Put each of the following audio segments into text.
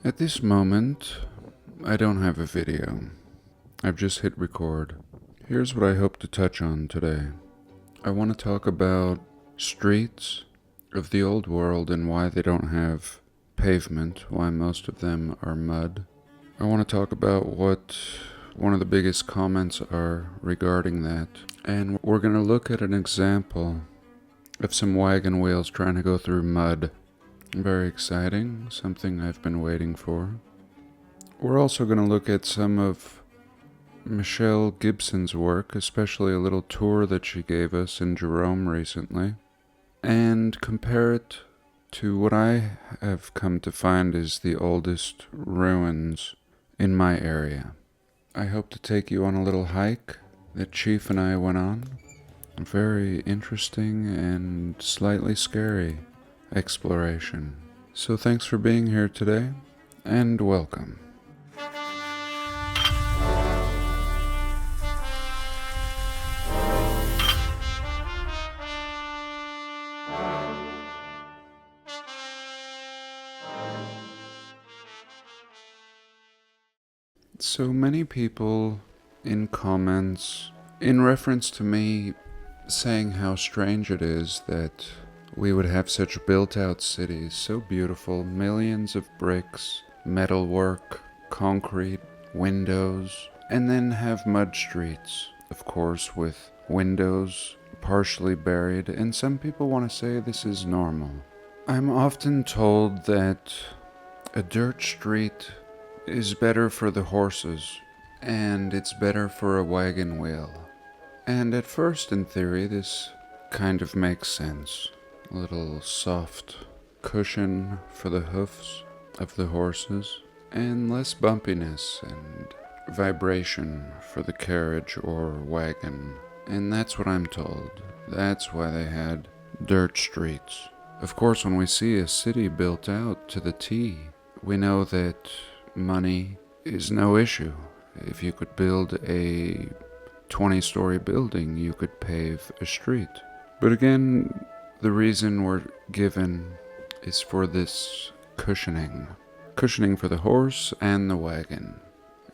At this moment, I don't have a video. I've just hit record. Here's what I hope to touch on today. I want to talk about streets of the old world and why they don't have pavement, why most of them are mud. I want to talk about what one of the biggest comments are regarding that. And we're going to look at an example of some wagon wheels trying to go through mud. Very exciting, something I've been waiting for. We're also going to look at some of Michelle Gibson's work, especially a little tour that she gave us in Jerome recently, and compare it to what I have come to find is the oldest ruins in my area. I hope to take you on a little hike that Chief and I went on. A very interesting and slightly scary exploration. So thanks for being here today, and welcome. So many people in comments, in reference to me saying how strange it is that we would have such built-out cities, so beautiful, millions of bricks, metalwork, concrete, windows, and then have mud streets, of course, with windows partially buried, and some people want to say this is normal. I'm often told that a dirt street is better for the horses, and it's better for a wagon wheel. And at first, in theory, this kind of makes sense. A little soft cushion for the hoofs of the horses, and less bumpiness and vibration for the carriage or wagon. And that's what I'm told. That's why they had dirt streets. Of course, when we see a city built out to the T, we know that money is no issue. If you could build a 20-story building, you could pave a street. But again, the reason we're given is for this cushioning for the horse and the wagon.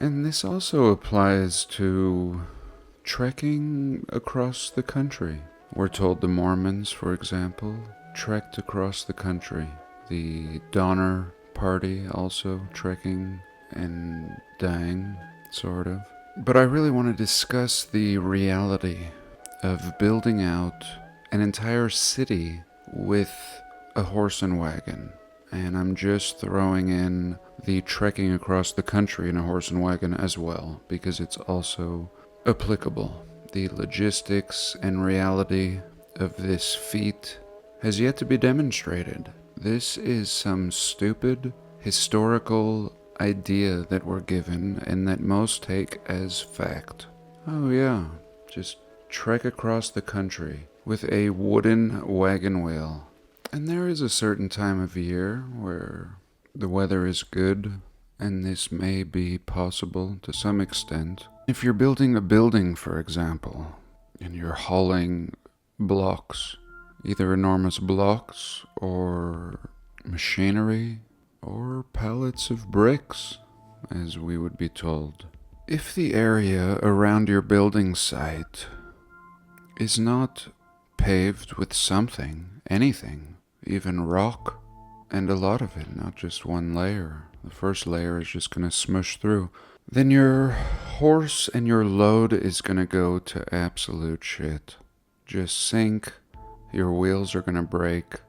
And this also applies to trekking across the country. We're told the Mormons, for example, trekked across the country. The Donner Party also trekking and dying, sort of. But I really want to discuss the reality of building out an entire city with a horse and wagon. And I'm just throwing in the trekking across the country in a horse and wagon as well, because it's also applicable. The logistics and reality of this feat has yet to be demonstrated. This is some stupid historical idea that we're given and that most take as fact. Oh yeah, just trek across the country with a wooden wagon wheel. And there is a certain time of year where the weather is good, and this may be possible to some extent. If you're building a building, for example, and you're hauling blocks, either enormous blocks or machinery or pallets of bricks, as we would be told. If the area around your building site is not paved with something, anything, even rock, and a lot of it, not just one layer. The first layer is just going to smush through. Then your horse and your load is going to go to absolute shit. Just sink, your wheels are going to break,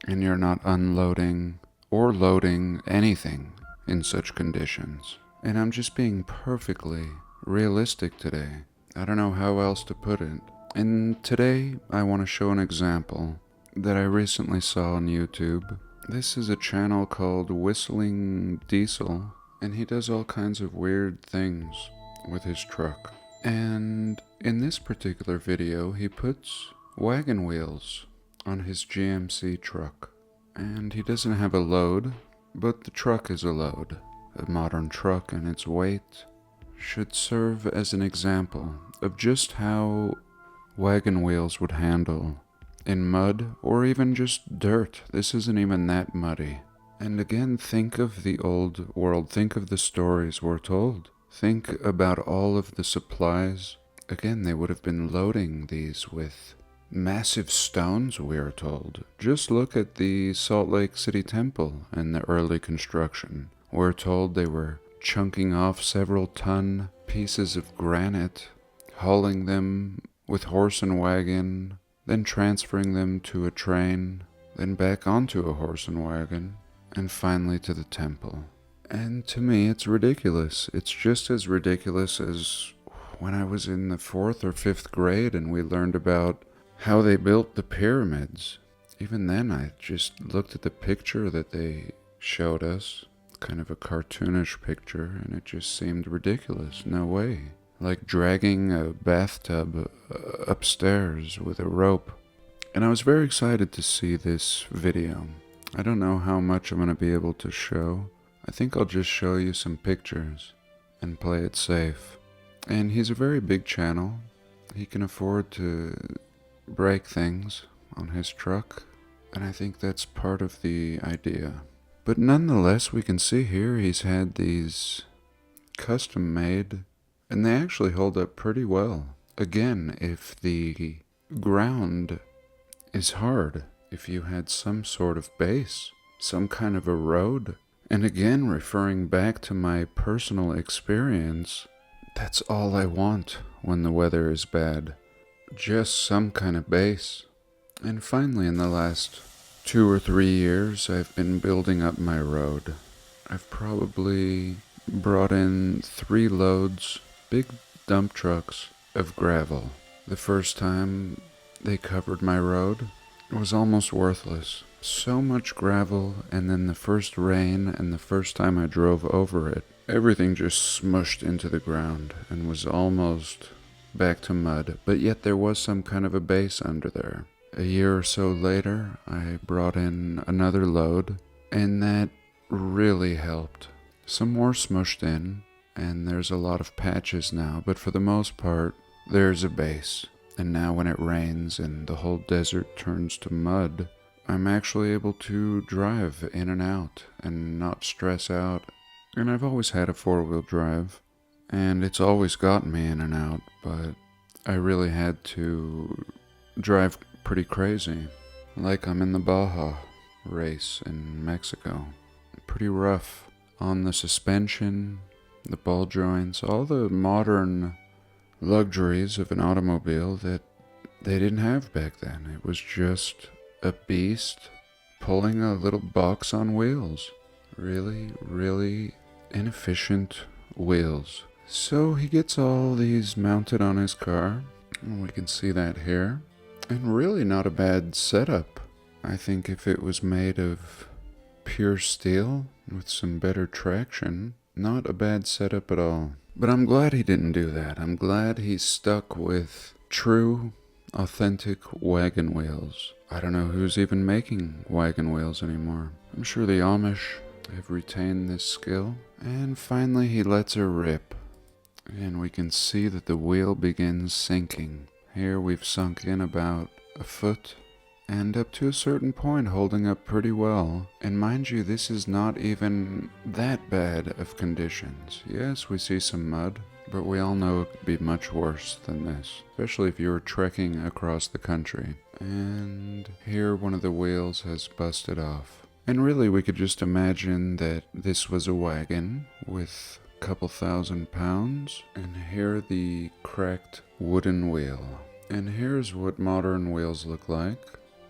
and you're not unloading or loading anything in such conditions. And I'm just being perfectly realistic today. I don't know how else to put it. And today, I want to show an example that I recently saw on YouTube. This is a channel called Whistling Diesel, and he does all kinds of weird things with his truck. And in this particular video, he puts wagon wheels on his GMC truck. And he doesn't have a load, but the truck is a load. A modern truck and its weight should serve as an example of just how wagon wheels would handle in mud or even just dirt. This isn't even that muddy. And again, think of the old world. Think of the stories we're told. Think about all of the supplies. Again, they would have been loading these with massive stones, we are told. Just look at the Salt Lake City Temple and the early construction. We're told they were chunking off several ton pieces of granite, hauling them with horse and wagon, then transferring them to a train, then back onto a horse and wagon, and finally to the temple. And to me, it's ridiculous. It's just as ridiculous as when I was in the 4th or 5th grade and we learned about how they built the pyramids. Even then, I just looked at the picture that they showed us, kind of a cartoonish picture, and it just seemed ridiculous. No way. Like dragging a bathtub upstairs with a rope. And I was very excited to see this video. I don't know how much I'm going to be able to show. I think I'll just show you some pictures and play it safe. And he's a very big channel. He can afford to break things on his truck, and I think that's part of the idea. But nonetheless, we can see here he's had these custom made, and they actually hold up pretty well. Again, if the ground is hard, if you had some sort of base, some kind of a road, and again, referring back to my personal experience, that's all I want when the weather is bad. Just some kind of base. And finally, in the last 2 or 3 years, I've been building up my road. I've probably brought in 3 loads, big dump trucks of gravel. The first time they covered my road, it was almost worthless. So much gravel, and then the first rain and the first time I drove over it, everything just smushed into the ground and was almost back to mud, but yet there was some kind of a base under there. A year or so later, I brought in another load, and that really helped. Some more smushed in, and there's a lot of patches now, but for the most part, there's a base. And now when it rains and the whole desert turns to mud, I'm actually able to drive in and out and not stress out. And I've always had a 4-wheel drive, and it's always gotten me in and out, but I really had to drive pretty crazy. Like I'm in the Baja race in Mexico. Pretty rough on the suspension, the ball joints, all the modern luxuries of an automobile that they didn't have back then. It was just a beast pulling a little box on wheels. Really, really inefficient wheels. So he gets all these mounted on his car, and we can see that here. And really not a bad setup. I think if it was made of pure steel with some better traction, not a bad setup at all. But I'm glad he didn't do that. I'm glad he stuck with true, authentic wagon wheels. I don't know who's even making wagon wheels anymore. I'm sure the Amish have retained this skill. And finally he lets her rip. And we can see that the wheel begins sinking. Here we've sunk in about a foot, and up to a certain point holding up pretty well. And mind you, this is not even that bad of conditions. Yes, we see some mud, but we all know it could be much worse than this, especially if you're trekking across the country. And here one of the wheels has busted off. And really we could just imagine that this was a wagon with a couple 1,000 pounds, and here the cracked wooden wheel. And here's what modern wheels look like,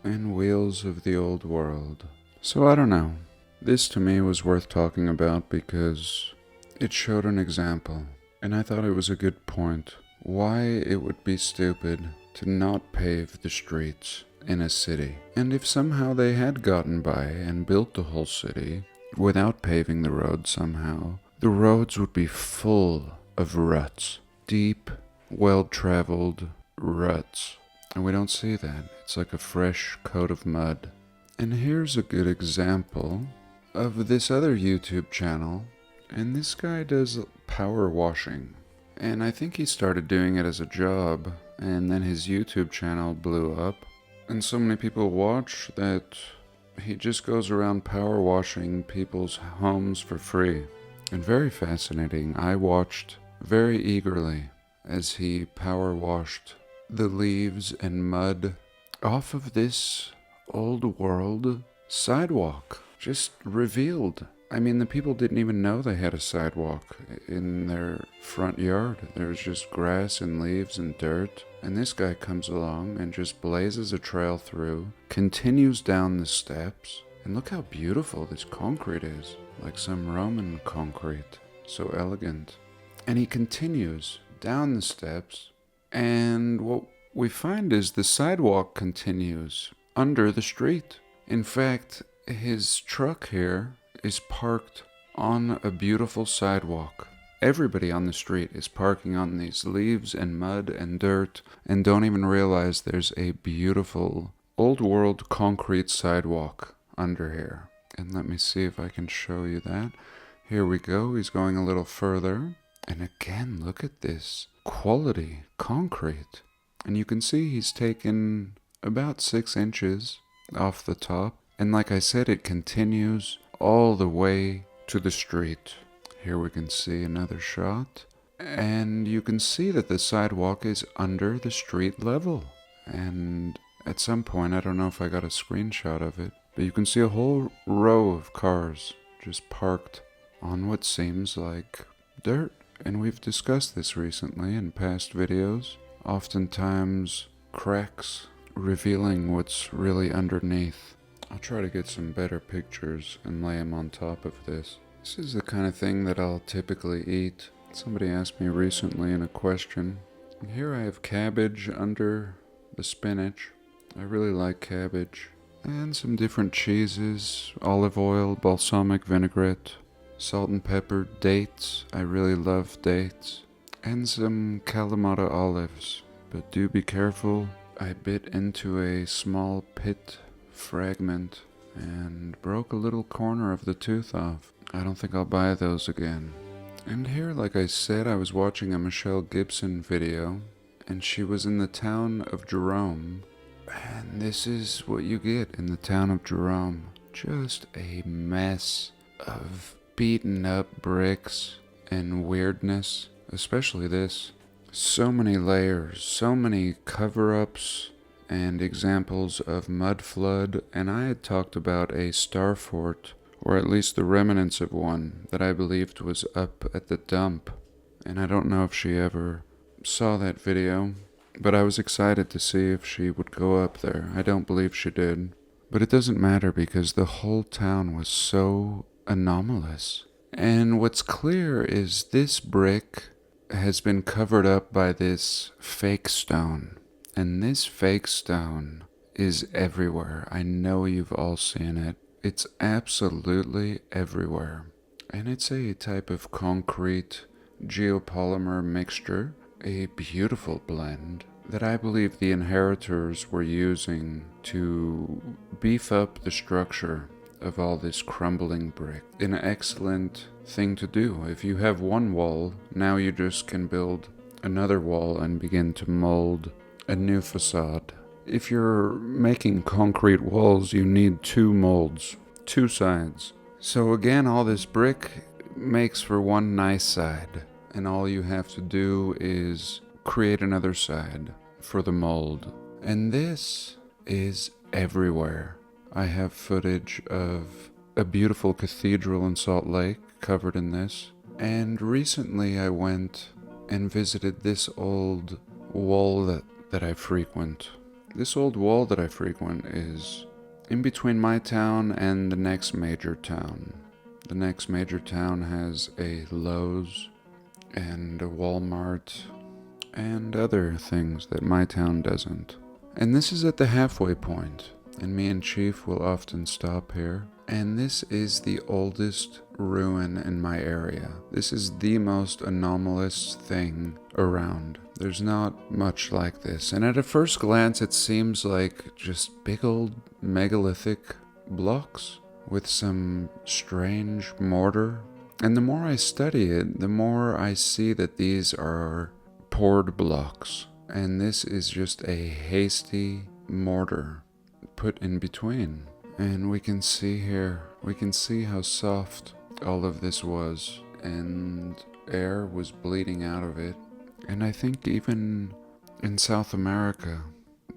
and wheels of the old world. So I don't know. This to me was worth talking about because it showed an example, and I thought it was a good point. Why it would be stupid to not pave the streets in a city. And if somehow they had gotten by and built the whole city without paving the road somehow, the roads would be full of ruts. Deep, well-traveled ruts. And we don't see that. It's like a fresh coat of mud. And here's a good example of this other YouTube channel. And this guy does power washing. And I think he started doing it as a job. And then his YouTube channel blew up. And so many people watch that he just goes around power washing people's homes for free. And very fascinating. I watched very eagerly as he power washed the leaves and mud off of this old world sidewalk. Just revealed. I mean, the people didn't even know they had a sidewalk in their front yard. There was just grass and leaves and dirt. And this guy comes along and just blazes a trail through, continues down the steps. And look how beautiful this concrete is. Like some Roman concrete. So elegant. And he continues down the steps. And what we find is the sidewalk continues under the street. In fact, his truck here is parked on a beautiful sidewalk. Everybody on the street is parking on these leaves and mud and dirt and don't even realize there's a beautiful old world concrete sidewalk under here. And let me see if I can show you that. Here we go. He's going a little further. And again, look at this quality concrete. And you can see he's taken about 6 inches off the top. And like I said, it continues all the way to the street. Here we can see another shot. And you can see that the sidewalk is under the street level. And at some point, I don't know if I got a screenshot of it, but you can see a whole row of cars just parked on what seems like dirt. And we've discussed this recently in past videos. Oftentimes, cracks revealing what's really underneath. I'll try to get some better pictures and lay them on top of this. This is the kind of thing that I'll typically eat. Somebody asked me recently in a question. And here I have cabbage under the spinach. I really like cabbage. And some different cheeses, olive oil, balsamic vinaigrette, salt and pepper, dates. I really love dates. And some Kalamata olives. But do be careful. I bit into a small pit fragment and broke a little corner of the tooth off. I don't think I'll buy those again. And here, like I said, I was watching a Michelle Gibson video, and she was in the town of Jerome. And this is what you get in the town of Jerome. Just a mess of beaten up bricks and weirdness, especially this. So many layers, so many cover-ups and examples of mud flood, and I had talked about a star fort, or at least the remnants of one, that I believed was up at the dump. And I don't know if she ever saw that video, but I was excited to see if she would go up there. I don't believe she did. But it doesn't matter because the whole town was so anomalous. And what's clear is this brick has been covered up by this fake stone. And this fake stone is everywhere. I know you've all seen it. It's absolutely everywhere. And it's a type of concrete geopolymer mixture, a beautiful blend that I believe the inheritors were using to beef up the structure of all this crumbling brick. An excellent thing to do. If you have one wall, now you just can build another wall and begin to mold a new facade. If you're making concrete walls, you need 2 molds, 2 sides. So again, all this brick makes for one nice side, and all you have to do is create another side for the mold. And this is everywhere. I have footage of a beautiful cathedral in Salt Lake covered in this. And recently I went and visited this old wall that I frequent. This old wall that I frequent is in between my town and the next major town. The next major town has a Lowe's and a Walmart and other things that my town doesn't. And this is at the halfway point, and me and Chief will often stop here. And this is the oldest ruin in my area. This is the most anomalous thing around. There's not much like this. And at a first glance, it seems like just big old megalithic blocks with some strange mortar. And the more I study it, the more I see that these are poured blocks. And this is just a hasty mortar put in between. And we can see how soft all of this was, and air was bleeding out of it. And I think even in South America,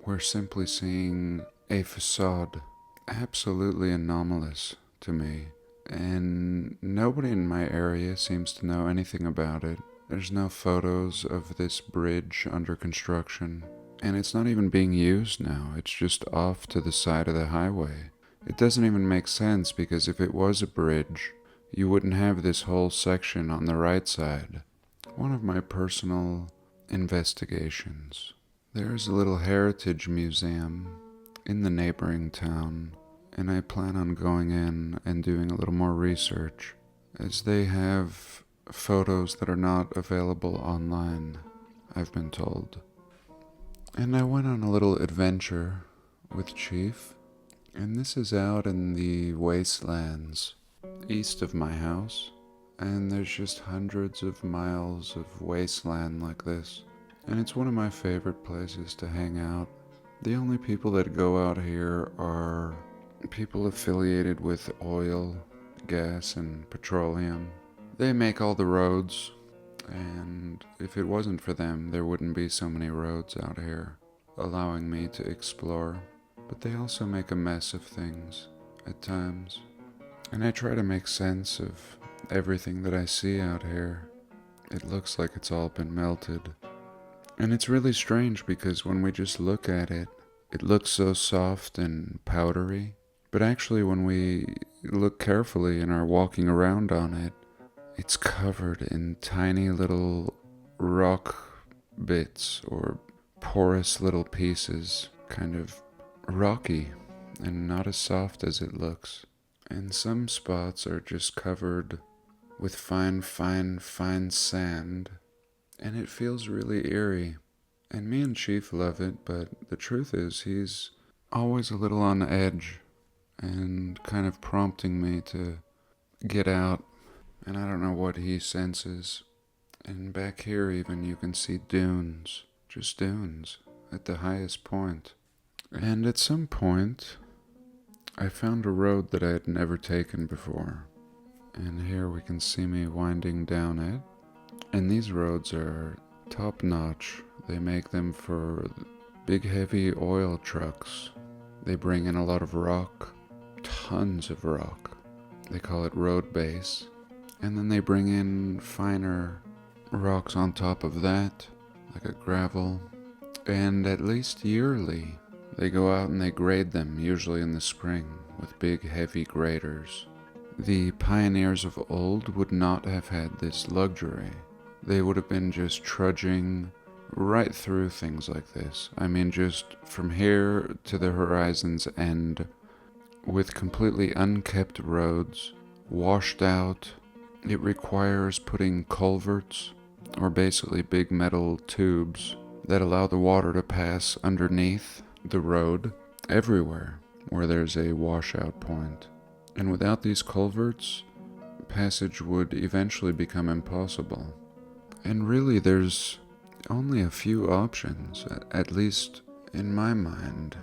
we're simply seeing a facade absolutely anomalous to me. And nobody in my area seems to know anything about it. There's no photos of this bridge under construction, and it's not even being used now. It's just off to the side of the highway. It doesn't even make sense, because if it was a bridge, you wouldn't have this whole section on the right side. One of my personal investigations. There's a little heritage museum in the neighboring town, and I plan on going in and doing a little more research, as they have photos that are not available online, I've been told. And I went on a little adventure with Chief, and this is out in the wastelands east of my house, and there's just hundreds of miles of wasteland like this, and it's one of my favorite places to hang out. The only people that go out here are people affiliated with oil, gas, and petroleum. They make all the roads, and if it wasn't for them, there wouldn't be so many roads out here, allowing me to explore. But they also make a mess of things at times, and I try to make sense of everything that I see out here. It looks like it's all been melted, and it's really strange, because when we just look at it, it looks so soft and powdery, but actually when we look carefully and are walking around on it, it's covered in tiny little rock bits, or porous little pieces, kind of rocky and not as soft as it looks. And some spots are just covered with fine sand, and it feels really eerie. And me and Chief love it, but the truth is he's always a little on edge and kind of prompting me to get out. And I don't know what he senses. And back here even you can see dunes, just dunes, at the highest point. And at some point, I found a road that I had never taken before. And here we can see me winding down it. And these roads are top notch. They make them for big heavy oil trucks. They bring in a lot of rock, tons of rock. They call it road base. And then they bring in finer rocks on top of that, like a gravel. And at least yearly, they go out and they grade them, usually in the spring, with big heavy graders. The pioneers of old would not have had this luxury. They would have been just trudging right through things like this. I mean, just from here to the horizon's end, with completely unkept roads, washed out. It requires putting culverts, or basically big metal tubes, that allow the water to pass underneath the road everywhere where there's a washout point. And without these culverts, passage would eventually become impossible. And really there's only a few options, at least in my mind.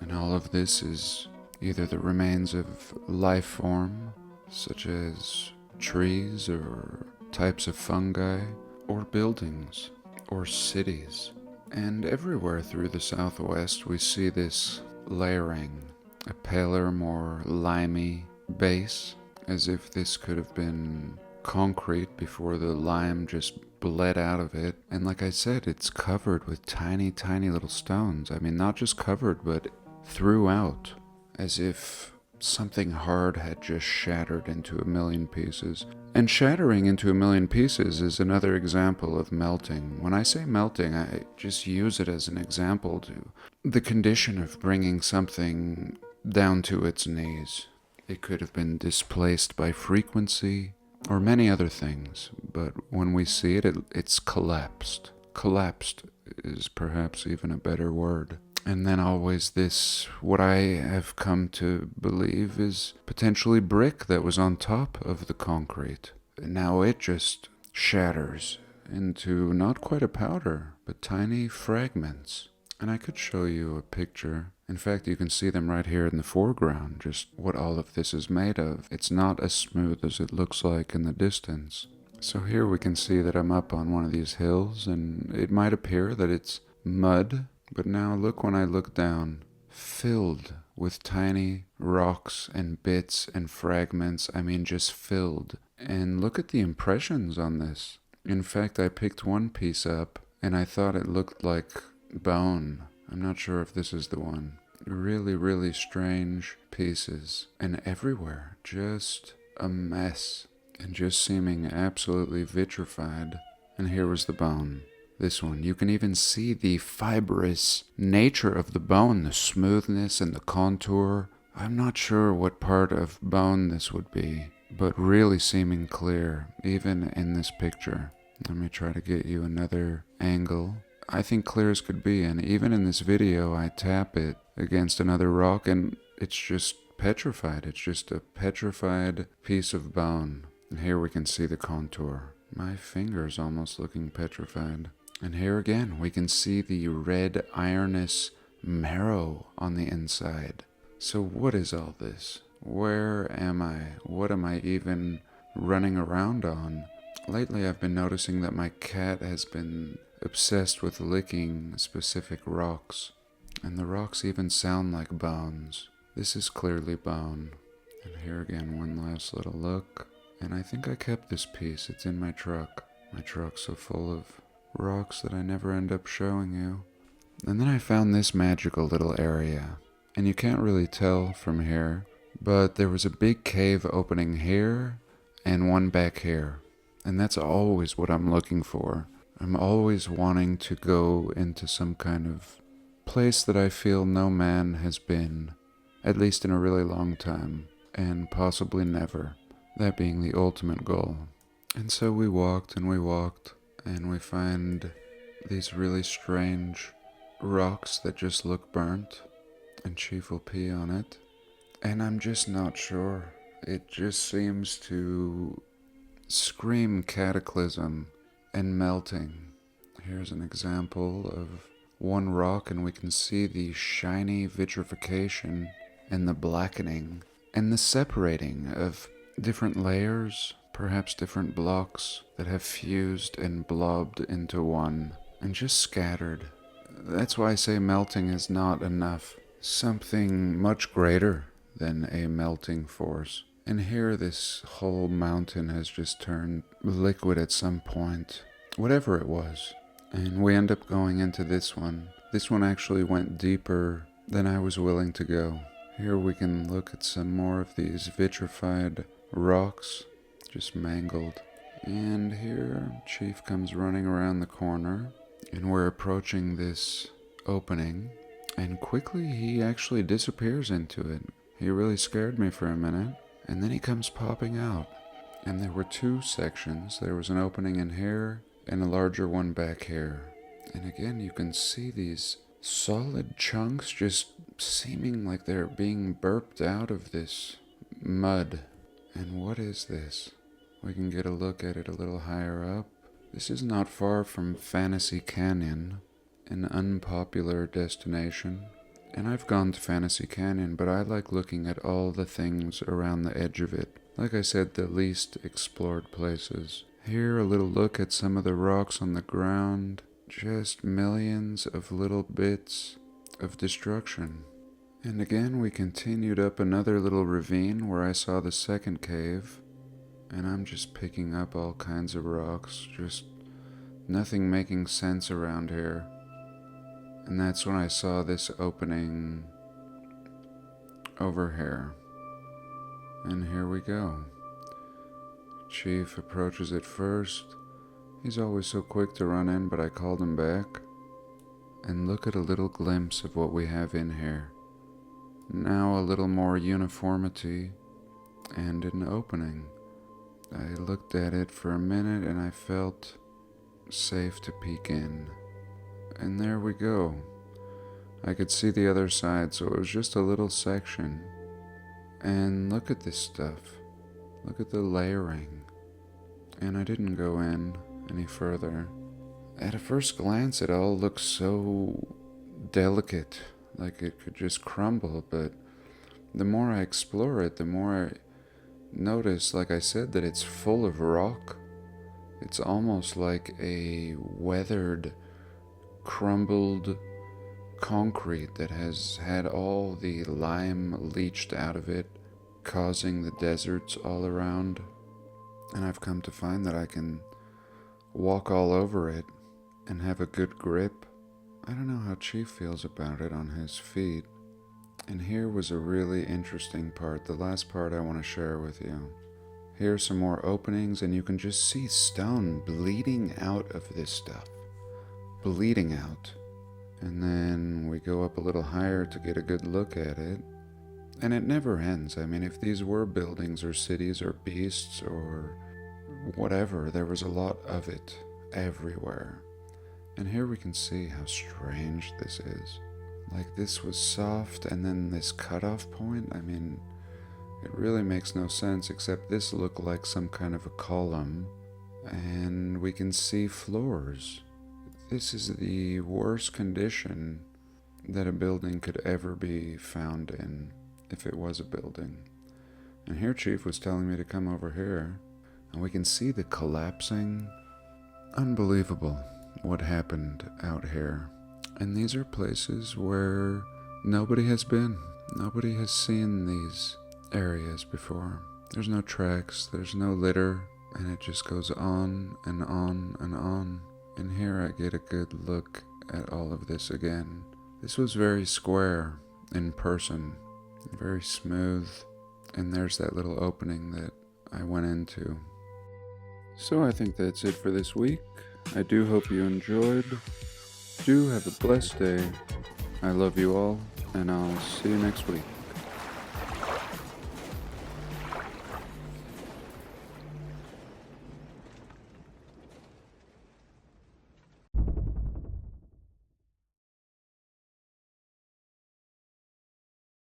And all of this is either the remains of life form, such as trees or types of fungi, or buildings, or cities. And everywhere through the Southwest we see this layering, a paler, more limey base, as if this could have been concrete before the lime just bled out of it. And like I said, it's covered with tiny little stones. I mean, not just covered, but throughout, as if something hard had just shattered into a million pieces. And shattering into a million pieces is another example of melting. When I say melting, I just use it as an example to the condition of bringing something down to its knees. It could have been displaced by frequency or many other things, but when we see it, it's collapsed. Collapsed is perhaps even a better word. And then always this, what I have come to believe is potentially brick that was on top of the concrete. Now it just shatters into not quite a powder, but tiny fragments. And I could show you a picture. In fact, you can see them right here in the foreground, just what all of this is made of. It's not as smooth as it looks like in the distance. So here we can see that I'm up on one of these hills, and it might appear that it's mud, but now look when I look down, filled with tiny rocks and bits and fragments. I mean, just filled. And look at the impressions on this. In fact, I picked one piece up, and I thought it looked like bone. I'm not sure if this is the one. Really, really strange pieces. And everywhere, just a mess. And just seeming absolutely vitrified. And here was the bone. This one. You can even see the fibrous nature of the bone, the smoothness and the contour. I'm not sure what part of bone this would be, but really seeming clear, even in this picture. Let me try to get you another angle. I think clear as could be, and even in this video I tap it against another rock and it's just petrified. It's just a petrified piece of bone. And here we can see the contour. My finger's almost looking petrified. And here again we can see the red ironous marrow on the inside. So what is all this? Where am I? What am I even running around on? Lately I've been noticing that my cat has been obsessed with licking specific rocks. And the rocks even sound like bones. This is clearly bone. And here again, one last little look. And I think I kept this piece. It's in my truck. My truck's so full of rocks that I never end up showing you. And then I found this magical little area. And you can't really tell from here, but there was a big cave opening here and one back here. And that's always what I'm looking for. I'm always wanting to go into some kind of place that I feel no man has been, at least in a really long time, and possibly never. That being the ultimate goal. And so we walked, and we find these really strange rocks that just look burnt, and Chief will pee on it. And I'm just not sure. It just seems to scream cataclysm and melting. Here's an example of one rock, and we can see the shiny vitrification and the blackening and the separating of different layers, perhaps different blocks that have fused and blobbed into one and just scattered. That's why I say melting is not enough. Something much greater than a melting force. And here this whole mountain has just turned liquid at some point, whatever it was. And we end up going into this one. This one actually went deeper than I was willing to go. Here we can look at some more of these vitrified rocks, just mangled. And here Chief comes running around the corner, and we're approaching this opening, and quickly he actually disappears into it. He really scared me for a minute, and then he comes popping out. And there were two sections. There was an opening in here and a larger one back here. And again, you can see these solid chunks just seeming like they're being burped out of this mud. And what is this? We can get a look at it a little higher up. This is not far from Fantasy Canyon, an unpopular destination. And I've gone to Fantasy Canyon, but I like looking at all the things around the edge of it. Like I said, the least explored places. Here, a little look at some of the rocks on the ground. Just millions of little bits of destruction. And again, we continued up another little ravine where I saw the second cave. And I'm just picking up all kinds of rocks. Just nothing making sense around here. And that's when I saw this opening over here. And here we go. Chief approaches it first. He's always so quick to run in, but I called him back. And look at a little glimpse of what we have in here. Now a little more uniformity and an opening. I looked at it for a minute and I felt safe to peek in. And there we go. I could see the other side, so it was just a little section. And look at this stuff. Look at the layering. And I didn't go in any further. At a first glance, it all looks so delicate, like it could just crumble, but the more I explore it, the more I notice, like I said, that it's full of rock. It's almost like a weathered, crumbled concrete that has had all the lime leached out of it, causing the deserts all around. And I've come to find that I can walk all over it and have a good grip. I don't know how Chief feels about it on his feet. And here was a really interesting part, the last part I want to share with you. Here are some more openings, and you can just see stone bleeding out of this stuff. Bleeding out. And then we go up a little higher to get a good look at it. And it never ends. I mean, if these were buildings or cities or beasts or whatever, there was a lot of it everywhere. And here we can see how strange this is. Like, this was soft, and then this cutoff point, I mean, it really makes no sense, except this looked like some kind of a column, and we can see floors. This is the worst condition that a building could ever be found in, if it was a building. And here Chief was telling me to come over here, and we can see the collapsing. Unbelievable what happened out here. And these are places where nobody has been. Nobody has seen these areas before. There's no tracks, there's no litter, and it just goes on and on and on. And here I get a good look at all of this again. This was very square in person, very smooth, and there's that little opening that I went into. So I think that's it for this week. I do hope you enjoyed. Do have a blessed day. I love you all, and I'll see you next week.